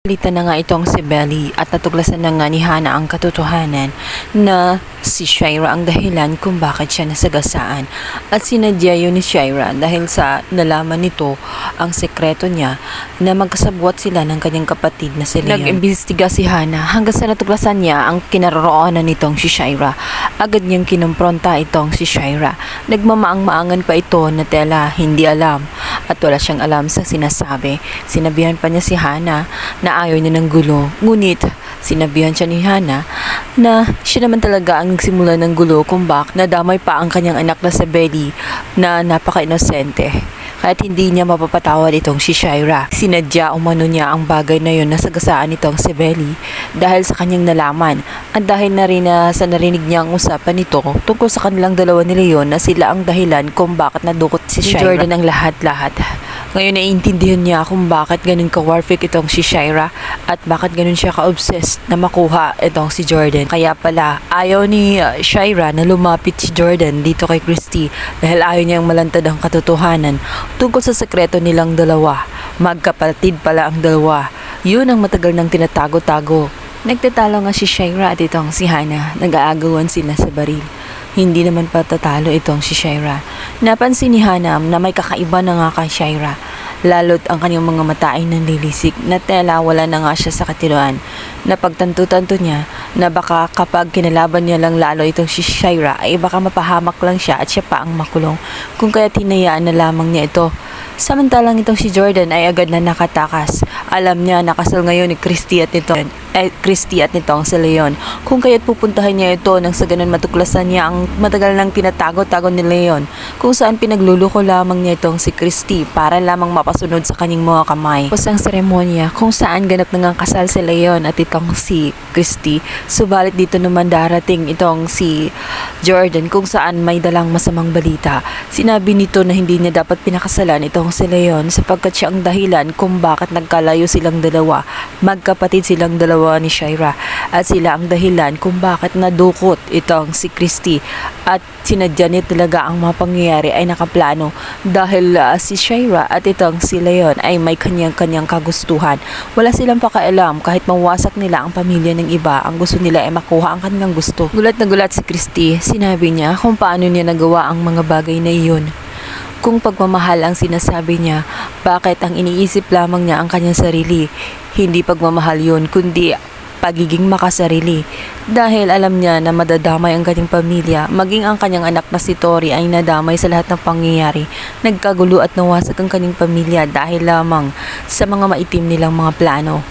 Lita na nga itong si Belly at natuklasan na nga ni Hana ang katotohanan na si Shaira ang dahilan kung bakit siya nasagasaan. At sinadya yun ni Shaira dahil sa nalaman nito ang sekreto niya na magkasabwat sila ng kanyang kapatid na si Leon. Nag-imbestiga si Hana hanggang sa natuklasan niya ang kinaroroonan nitong si Shaira. Agad niyang kinumpronta itong si Shaira. Nagmamaang-maangan pa ito na tela hindi alam at wala siyang alam sa sinasabi. Sinabihan pa niya si Hana na ayaw niya ng gulo. Ngunit, sinabihan siya ni Hana na siya naman talaga ang nagsimula ng gulo kung bakit nadamay pa ang kanyang anak na si Belly na napaka-inosente. Kahit hindi niya mapapatawad itong si Shaira. Sinadya umano niya ang bagay na yun na sagasaan itong si Belly dahil sa kanyang nalaman at dahil na rin sa narinig niya ang usapan nito tungkol sa kanilang dalawa ni Leon na sila ang dahilan kung bakit nadukot si Shaira. Jordan ang lahat-lahat. Ngayon naiintindihan niya kung bakit ganun ka-warfik itong si Shaira at bakit ganun siya ka-obsessed na makuha itong si Jordan. Kaya pala ayaw ni Shaira na lumapit si Jordan dito kay Christy dahil ayaw niyang malantad ang katotohanan tungkol sa sekreto nilang dalawa. Magkapatid pala ang dalawa. Yun ang matagal nang tinatago-tago. Nagtatalo nga si Shaira at itong si Hana. Nag-aagawan sila sa baril. Hindi naman patatalo itong si Shaira. Napansin ni Hana na may kakaiba na nga kay Shaira. Lalo't ang kanyang mga mata ay nanlilisik na tela wala na nga siya sa katinuan. Napagtanto-tanto niya na baka kapag kinalaban niya lang lalo itong si Shaira ay baka mapahamak lang siya at siya pa ang makulong. Kung kaya tinayaan na lamang niya ito. Samantalang itong si Jordan ay agad na nakatakas. Alam niya nakasal ngayon ni Christy at nitong si Leon. Kung kaya't pupuntahan niya ito nang sa ganun matuklasan niya ang matagal nang tinatago-tago ni Leon. Kung saan pinagluluko lamang niya itong si Christy para lamang mapasunod sa kanyang mga kamay. Tapos ang seremonya kung saan ganap na ngang kasal si Leon at itong si Christy. Subalit dito naman darating itong si Jordan kung saan may dalang masamang balita. Sinabi nito na hindi niya dapat pinakasalan itong si Leon sapagkat siya ang dahilan kung bakit nagkalayo silang dalawa. Magkapatid silang dalawa ni Shaira at sila ang dahilan kung bakit nadukot itong si Christy at sinadya niya talaga ang mga pangyayari ay nakaplano dahil si Shaira at itong si Leon ay may kanyang-kanyang kagustuhan. Wala silang pakialam kahit mawasak nila ang pamilya ng iba, ang gusto nila ay makuha ang kanilang gusto. Gulat na gulat si Christy, sinabi niya kung paano niya nagawa ang mga bagay na iyon. Kung pagmamahal ang sinasabi niya, bakit ang iniisip lamang niya ang kanyang sarili? Hindi pagmamahal yun, kundi pagiging makasarili. Dahil alam niya na madadamay ang kanyang pamilya, maging ang kanyang anak na si Tori ay nadamay sa lahat ng pangyayari. Nagkagulo at nawasak ang kanyang pamilya dahil lamang sa mga maitim nilang mga plano.